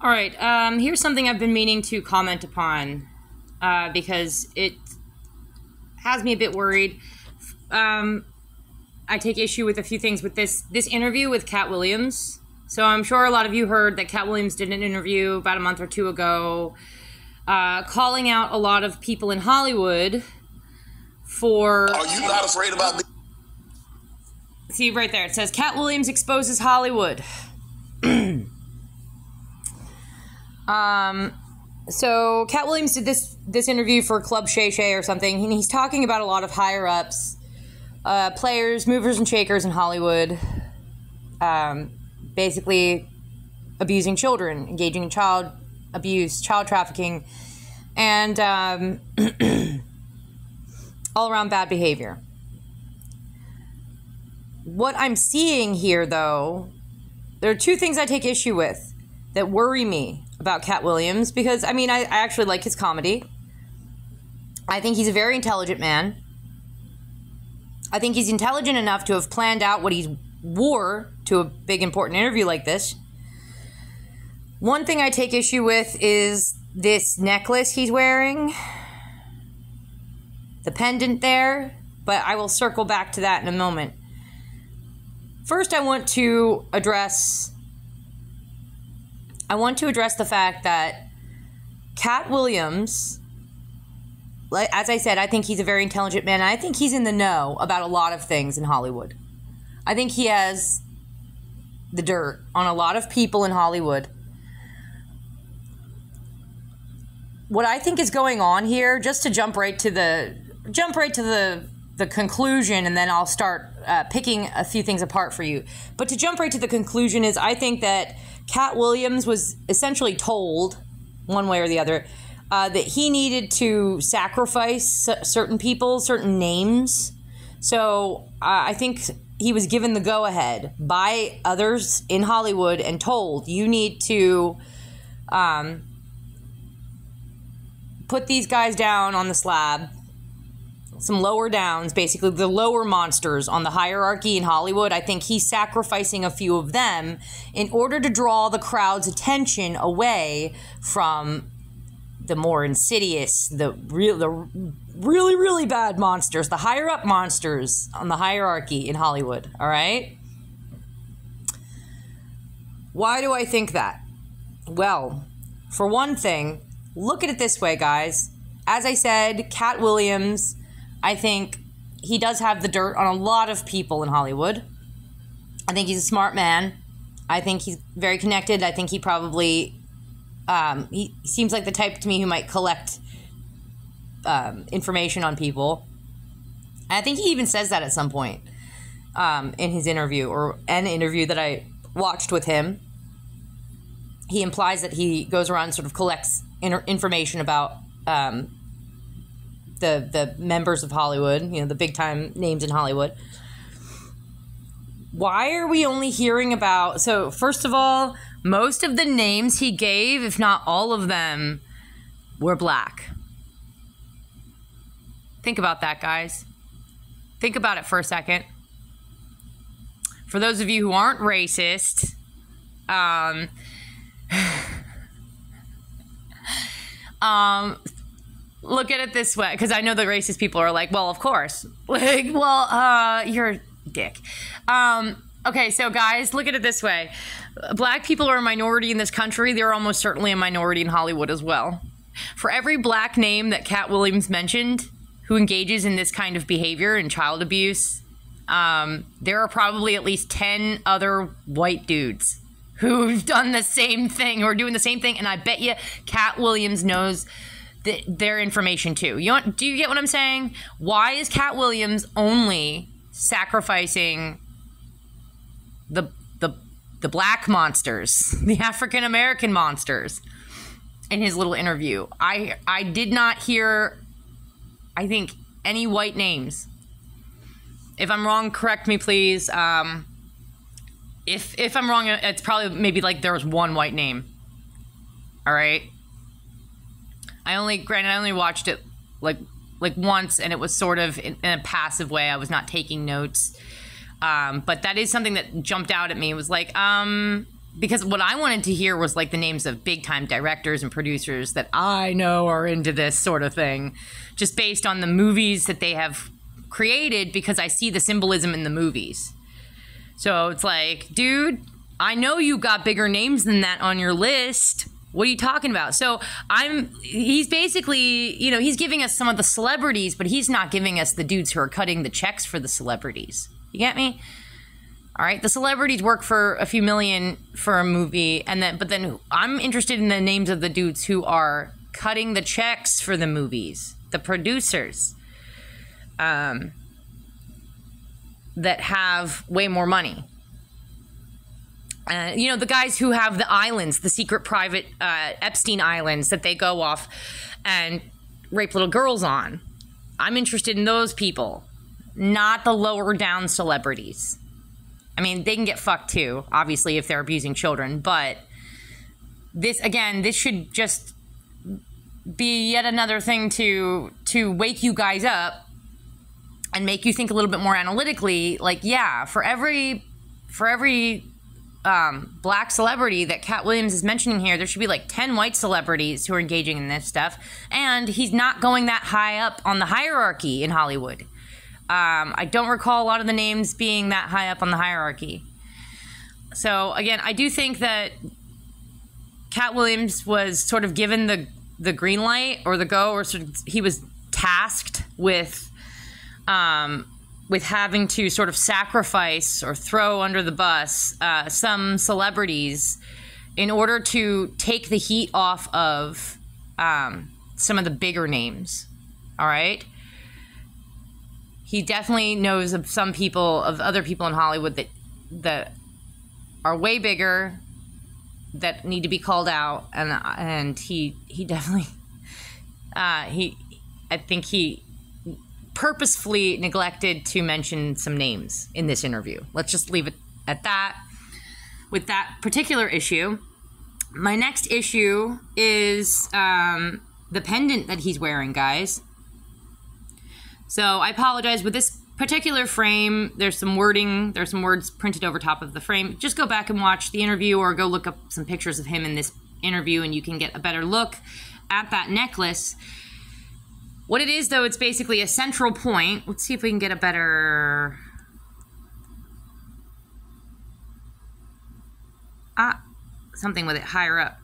All right, here's something I've been meaning to comment upon because it has me a bit worried. I take issue with a few things with this interview with Katt Williams. So I'm sure a lot of you heard that Katt Williams did an interview about a month or two ago calling out a lot of people in Hollywood for... Are you not afraid about this? See right there, it says Katt Williams exposes Hollywood. So Katt Williams did this interview for Club Shay Shay or something, and he's talking about a lot of higher ups, players, movers and shakers in Hollywood, basically abusing children, engaging in child abuse, child trafficking, and all around bad behavior. What I'm seeing here, though, there are two things I take issue with that worry me about Katt Williams, because, I mean, I actually like his comedy. I think he's a very intelligent man. I think he's intelligent enough to have planned out what he wore to a big, important interview like this. One thing I take issue with is this necklace he's wearing. The pendant there, but I will circle back to that in a moment. First, I want to address the fact that Katt Williams, as I said, I think he's a very intelligent man. I think he's in the know about a lot of things in Hollywood. I think he has the dirt on a lot of people in Hollywood. What I think is going on here, just to jump right to the conclusion, and then I'll start picking a few things apart for you. But to jump right to the conclusion is, I think that Katt Williams was essentially told, one way or the other, that he needed to sacrifice certain people, certain names. So I think he was given the go-ahead by others in Hollywood and told, you need to put these guys down on the slab, some lower downs, basically the lower monsters on the hierarchy in Hollywood. I think he's sacrificing a few of them in order to draw the crowd's attention away from the more insidious, the really, really bad monsters, the higher up monsters on the hierarchy in Hollywood, all right? Why do I think that? Well, for one thing, look at it this way, guys. As I said, Katt Williams, I think he does have the dirt on a lot of people in Hollywood. I think he's a smart man. I think he's very connected. I think he probably, he seems like the type to me who might collect information on people. And I think he even says that at some point in his interview, or an interview that I watched with him. He implies that he goes around and sort of collects information about the members of Hollywood, you know, the big time names in Hollywood. Why are we only hearing about... So, first of all, most of the names he gave, if not all of them, were black. Think about that, guys. Think about it for a second. For those of you who aren't racist, look at it this way, because I know the racist people are like, well, of course. Like, well, you're a dick. Okay, so guys, look at it this way. Black people are a minority in this country. They're almost certainly a minority in Hollywood as well. For every black name that Katt Williams mentioned who engages in this kind of behavior and child abuse, there are probably at least 10 other white dudes who've done the same thing, or doing the same thing, and I bet you Katt Williams knows their information too. Do you get what I'm saying? Why is Katt Williams only sacrificing the black monsters, the African American monsters, in his little interview? I did not hear, I think, any white names. If I'm wrong, correct me, please. If I'm wrong, it's probably maybe like there was one white name. All right. I only watched it like once, and it was sort of in a passive way. I was not taking notes. But that is something that jumped out at me. It was like, because what I wanted to hear was like the names of big time directors and producers that I know are into this sort of thing, just based on the movies that they have created, because I see the symbolism in the movies. So it's like, dude, I know you got bigger names than that on your list. What are you talking about? So he's basically, you know, he's giving us some of the celebrities, but he's not giving us the dudes who are cutting the checks for the celebrities. You get me? All right. The celebrities work for a few million for a movie. But then I'm interested in the names of the dudes who are cutting the checks for the movies, the producers, that have way more money. You know, the guys who have the islands, the secret private Epstein Islands that they go off and rape little girls on. I'm interested in those people, not the lower down celebrities. I mean, they can get fucked too, obviously, if they're abusing children. But this should just be yet another thing to wake you guys up and make you think a little bit more analytically. Like, yeah, for every black celebrity that Katt Williams is mentioning here, there should be like 10 white celebrities who are engaging in this stuff. And he's not going that high up on the hierarchy in Hollywood. I don't recall a lot of the names being that high up on the hierarchy. So again, I do think that Katt Williams was sort of given the green light or the go, or sort of he was tasked with having to sort of sacrifice or throw under the bus some celebrities in order to take the heat off of some of the bigger names. All right? He definitely knows of some people, of other people in Hollywood that are way bigger, that need to be called out, and he definitely I think he purposefully neglected to mention some names in this interview. Let's just leave it at that with that particular issue. My next issue is the pendant that he's wearing, guys. So I apologize. With this particular frame, there's some wording, there's some words printed over top of the frame. Just go back and watch the interview, or go look up some pictures of him in this interview, and you can get a better look at that necklace. What it is, though, it's basically a central point. Let's see if we can get a better... something with it higher up.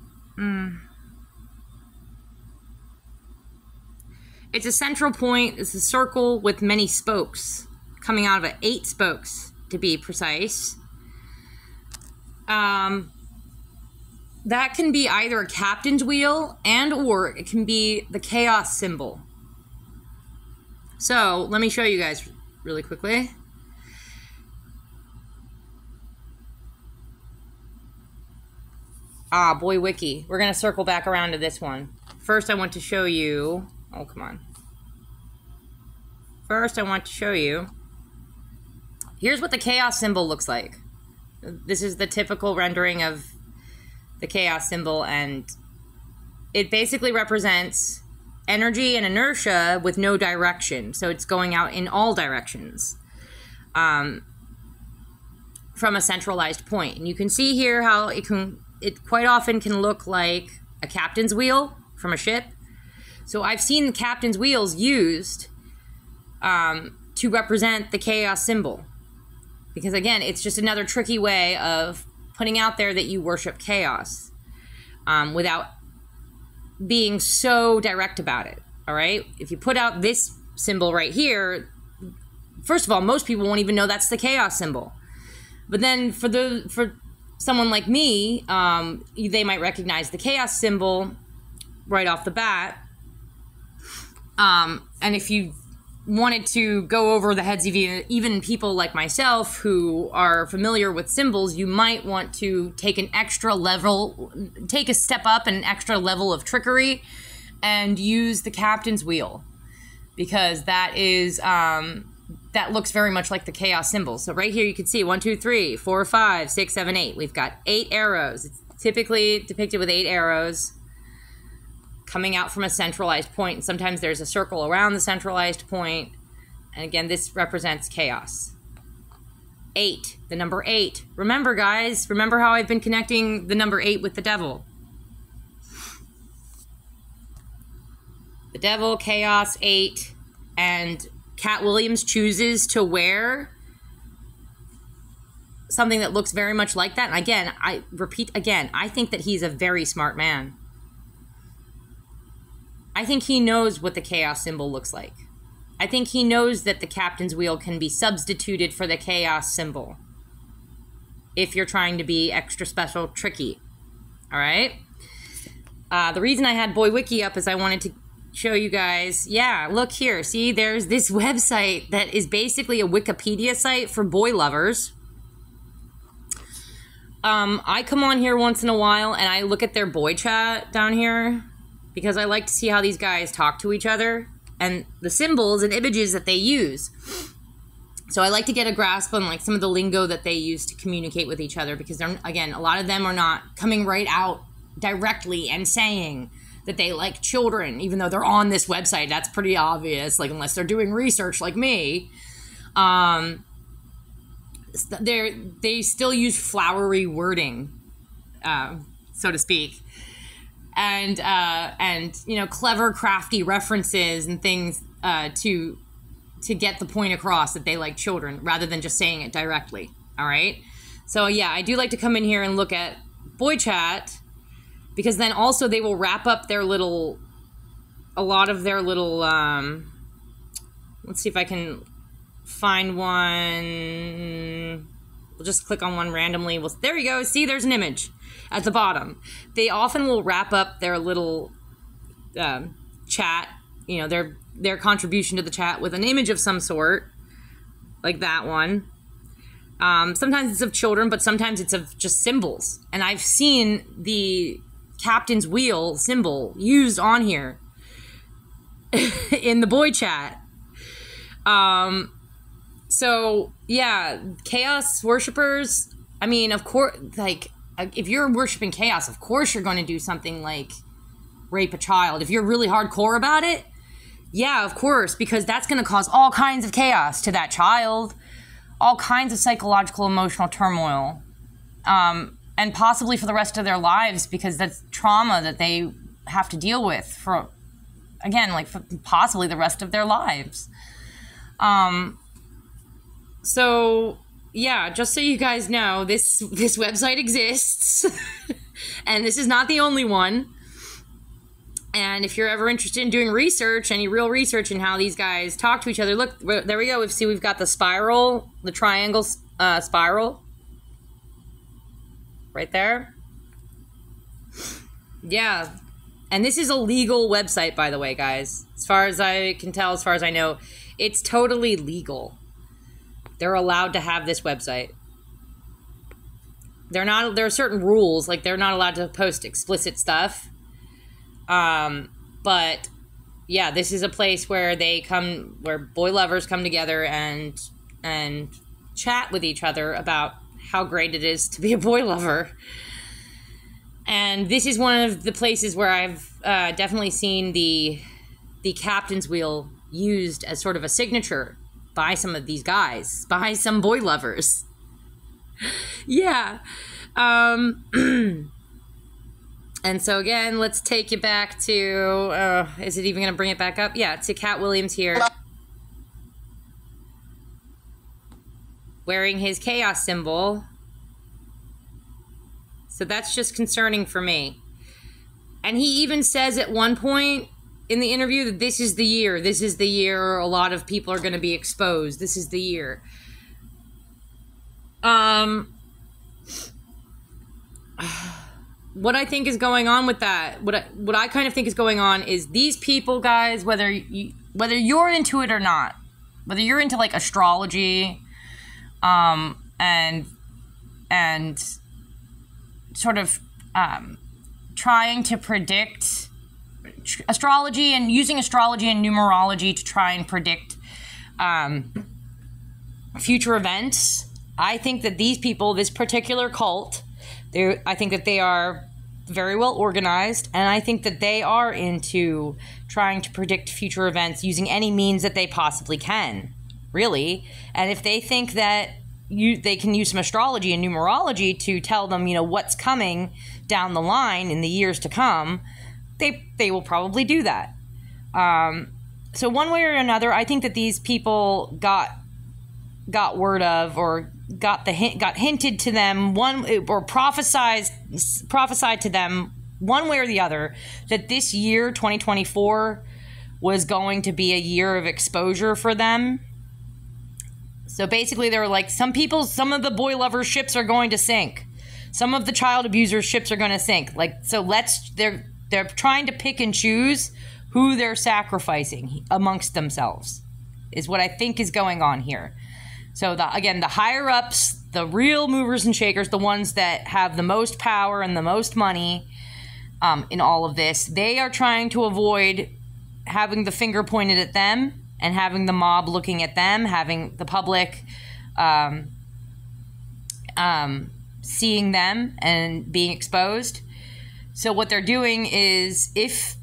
It's a central point. It's a circle with many spokes, coming out of it. 8 spokes, to be precise. That can be either a captain's wheel, or it can be the chaos symbol. So, let me show you guys really quickly. Boy wiki. We're going to circle back around to this one. First, I want to show you... Oh, come on. First, I want to show you... Here's what the chaos symbol looks like. This is the typical rendering of the chaos symbol, and it basically represents energy and inertia with no direction. So it's going out in all directions from a centralized point. And you can see here how it quite often can look like a captain's wheel from a ship. So I've seen the captain's wheels used to represent the chaos symbol. Because again, it's just another tricky way of putting out there that you worship chaos without being so direct about it, all right? If you put out this symbol right here, first of all, most people won't even know that's the chaos symbol. But then for someone like me, they might recognize the chaos symbol right off the bat. And if you wanted to go over the heads of even people like myself who are familiar with symbols, you might want to take a step up, an extra level of trickery, and use the captain's wheel, because that is that looks very much like the chaos symbol. So right here you can see 1, 2, 3, 4, 5, 6, 7, 8. We've got 8 arrows. It's typically depicted with 8 arrows coming out from a centralized point. And sometimes there's a circle around the centralized point. And again, this represents chaos. 8, the number 8. Remember, guys, remember how I've been connecting the number 8 with the devil. The devil, chaos, 8, and Katt Williams chooses to wear something that looks very much like that. And again, I repeat again, I think that he's a very smart man. I think he knows what the chaos symbol looks like. I think he knows that the captain's wheel can be substituted for the chaos symbol if you're trying to be extra special tricky. All right? The reason I had Boy Wiki up is I wanted to show you guys, yeah, look here. See, there's this website that is basically a Wikipedia site for boy lovers. I come on here once in a while and I look at their boy chat down here because I like to see how these guys talk to each other and the symbols and images that they use. So I like to get a grasp on like some of the lingo that they use to communicate with each other because they're, again, a lot of them are not coming right out directly and saying that they like children, even though they're on this website. That's pretty obvious, like unless they're doing research like me. They still use flowery wording, so to speak. And you know, clever, crafty references and things to get the point across that they like children, rather than just saying it directly. All right. So yeah, I do like to come in here and look at boy chat because then also they will wrap up their little, a lot of their little. Let's see if I can find one. We'll just click on one randomly. Well, there you go. See, there's an image at the bottom. They often will wrap up their little chat, you know, their contribution to the chat with an image of some sort, like that one. Sometimes it's of children, but sometimes it's of just symbols. And I've seen the captain's wheel symbol used on here in the boy chat. So yeah, chaos worshipers, I mean, of course, like, if you're worshiping chaos, of course you're going to do something like rape a child. If you're really hardcore about it, yeah, of course, because that's going to cause all kinds of chaos to that child, all kinds of psychological, emotional turmoil, and possibly for the rest of their lives, because that's trauma that they have to deal with for, again, like for possibly the rest of their lives. So yeah, just so you guys know, this website exists, and this is not the only one. And if you're ever interested in doing research, any real research in how these guys talk to each other, look, there we go. We've got the spiral, the triangle spiral, right there. Yeah, and this is a legal website, by the way, guys. As far as I can tell, as far as I know, it's totally legal. They're allowed to have this website. There are certain rules, like they're not allowed to post explicit stuff. But yeah, this is a place where where boy lovers come together and chat with each other about how great it is to be a boy lover. And this is one of the places where I've definitely seen the captain's wheel used as sort of a signature by some of these guys, by some boy lovers. Yeah. And so again, let's take you back to, is it even going to bring it back up? Yeah, to Katt Williams here. Wearing his chaos symbol. So that's just concerning for me. And he even says at one point in the interview that this is the year a lot of people are going to be exposed. This is the year. What I think is going on with that, what I kind of think is going on is these people, guys, whether you're into it or not, whether you're into like astrology, and sort of trying to predict astrology and using astrology and numerology to try and predict future events. I think that these people, this particular cult, I think that they are very well organized, and I think that they are into trying to predict future events using any means that they possibly can, really. And if they think that they can use some astrology and numerology to tell them, what's coming down the line in the years to come, they will probably do that. So one way or another, I think that these people got word of, or got hinted to them or prophesied to them one way or the other, that this year 2024 was going to be a year of exposure for them. So basically they were like, some of the boy lovers ships are going to sink. Some of the child abusers ships are going to sink. They're trying to pick and choose who they're sacrificing amongst themselves, is what I think is going on here. So the higher ups, the real movers and shakers, the ones that have the most power and the most money in all of this, they are trying to avoid having the finger pointed at them and having the mob looking at them, having the public seeing them and being exposed. So what they're doing is, if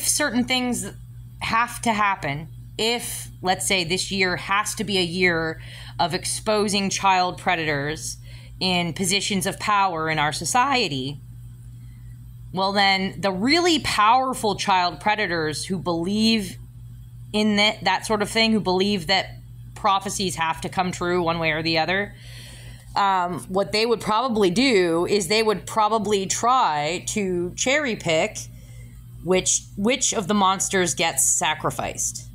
certain things have to happen, if, let's say, this year has to be a year of exposing child predators in positions of power in our society, well, then the really powerful child predators who believe in that sort of thing, who believe that prophecies have to come true one way or the other, what they would probably do is they would probably try to cherry pick which of the monsters gets sacrificed.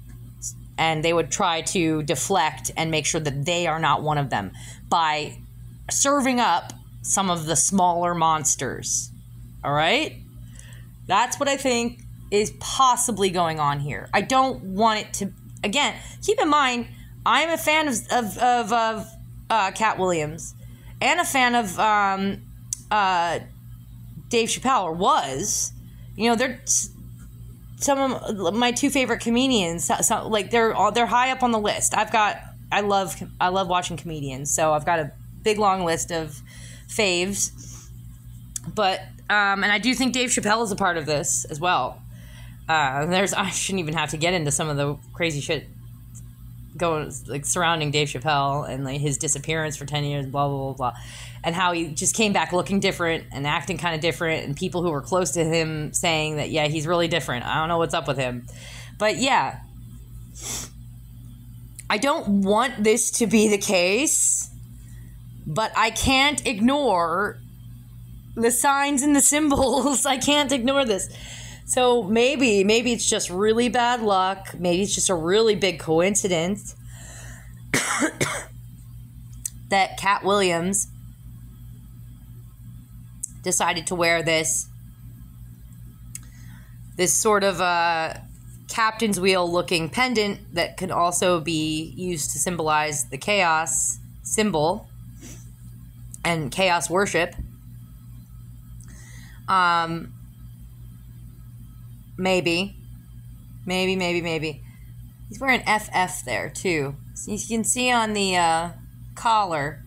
And they would try to deflect and make sure that they are not one of them by serving up some of the smaller monsters. All right? That's what I think is possibly going on here. I don't want it to... Again, keep in mind, I'm a fan of Katt Williams and a fan of Dave Chappelle, or was. They're some of my two favorite comedians. They're high up on the list. I love watching comedians, so I've got a big long list of faves. But and I do think Dave Chappelle is a part of this as well. I shouldn't even have to get into some of the crazy shit going surrounding Dave Chappelle and his disappearance for 10 years, blah blah blah blah, and how he just came back looking different and acting kind of different, and people who were close to him saying that, yeah, he's really different. I don't know what's up with him. But yeah, I don't want this to be the case, but I can't ignore the signs and the symbols. I can't ignore this. So maybe it's just really bad luck. Maybe it's just a really big coincidence that Katt Williams decided to wear this sort of captain's wheel looking pendant that can also be used to symbolize the chaos symbol and chaos worship. Maybe. He's wearing FF there, too. So you can see on the collar.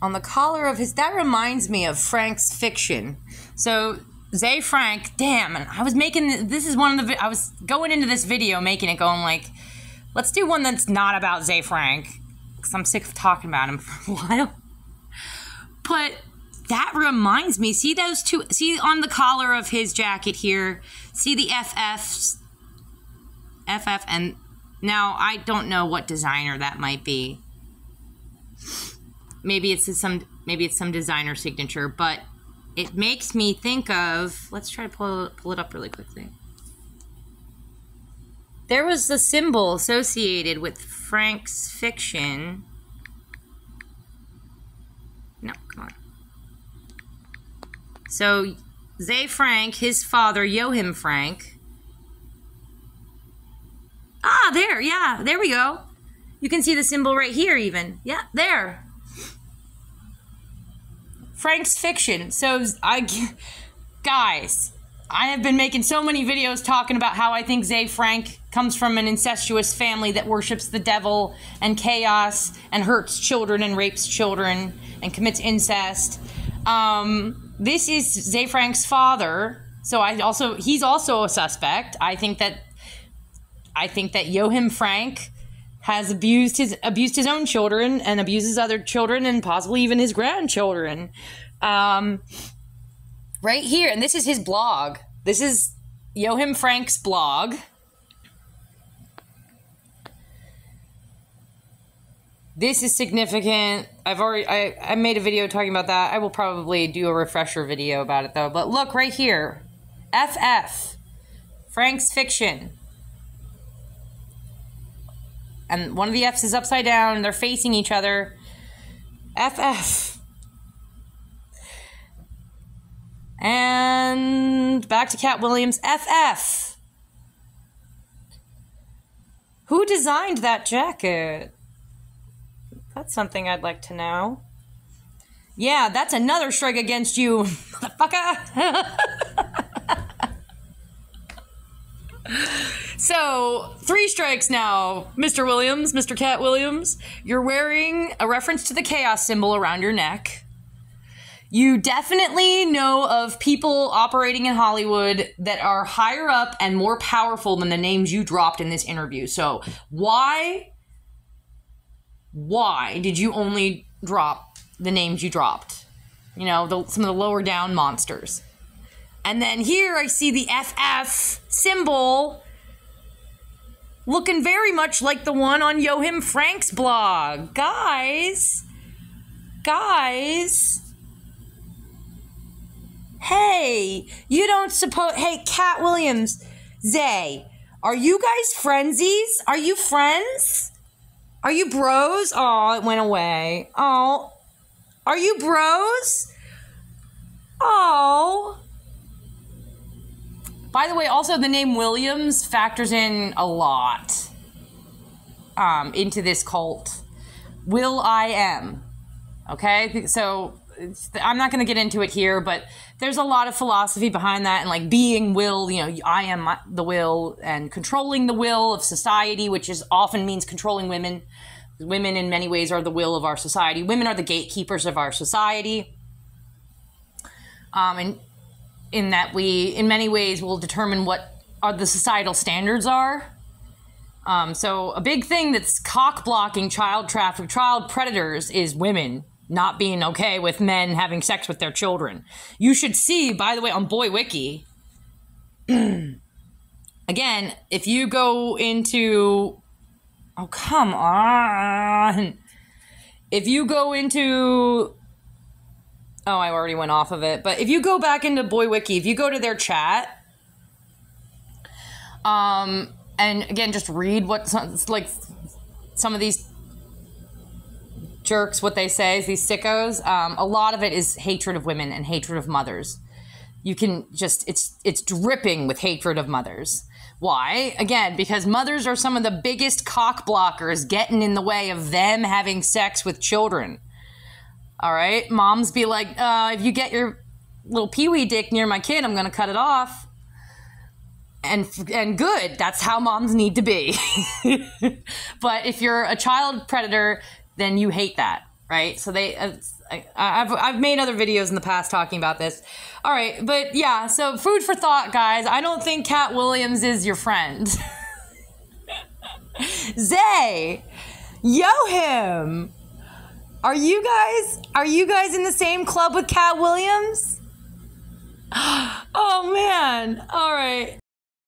On the collar of his... That reminds me of Frank's Fiction. So, Zay Frank, damn, and I was making... This is one of the... I was going into this video making it going like, let's do one that's not about Zay Frank, because I'm sick of talking about him for a while. But... that reminds me, see those two, see on the collar of his jacket here, see the FF, and now I don't know what designer that might be. Maybe it's some designer signature, but it makes me think of, let's try to pull it up really quickly. There was the symbol associated with Frank's Fiction. No, come on. So, Zay Frank, his father, Joachim Frank. Ah, there, yeah, there we go. You can see the symbol right here even. Yeah, there. Frank's Fiction. So, guys, I have been making so many videos talking about how I think Zay Frank comes from an incestuous family that worships the devil and chaos and hurts children and rapes children and commits incest. This is Zay Frank's father, so he's also a suspect. I think that I think that Joachim Frank has abused his own children and abuses other children and possibly even his grandchildren. Right here, and this is his blog. This is Joachim Frank's blog. This is significant. I made a video talking about that. I will probably do a refresher video about it though. But look right here. FF. Frank's fiction. And one of the F's is upside down and they're facing each other. FF. And back to Katt Williams. FF. Who designed that jacket? That's something I'd like to know. Yeah, that's another strike against you, motherfucker. So, 3 strikes now, Mr. Williams, Mr. Katt Williams. You're wearing a reference to the chaos symbol around your neck. You definitely know of people operating in Hollywood that are higher up and more powerful than the names you dropped in this interview. So, why did you only drop the names you dropped? You know, some of the lower down monsters. And then here I see the FF symbol looking very much like the one on Joachim Frank's blog. Guys. Hey, you don't suppose... Hey, Katt Williams, Zay, are you guys friendsies? Are you friends? Are you bros? Oh, it went away. Oh. Are you bros? Oh. By the way, also the name Williams factors in a lot into this cult. Will I am. Okay? So I'm not going to get into it here, but there's a lot of philosophy behind that, and like being will, you know, I am the will, and controlling the will of society, which is often means controlling women. Women in many ways are the will of our society. Women are the gatekeepers of our society. And in that we, in many ways, will determine what are the societal standards are. So a big thing that's cock-blocking child traffic, child predators is women not being okay with men having sex with their children. You should see, by the way, on Boy Wiki, again, if you go into... Oh, come on. If you go into... Oh, I already went off of it. But if you go back into Boy Wiki, if you go to their chat, and again, just read what some of these jerks, what they say, these sickos, a lot of it is hatred of women and hatred of mothers. You can just, it's dripping with hatred of mothers. Why? Again, because mothers are some of the biggest cock blockers getting in the way of them having sex with children. All right? Moms be like, if you get your little peewee dick near my kid, I'm going to cut it off. And good. That's how moms need to be. But if you're a child predator, then you hate that, right? So I've made other videos in the past talking about this. All right, but yeah, so food for thought, guys. I don't think Katt Williams is your friend. Zay, Joachim, are you guys in the same club with Katt Williams? Oh man, all right.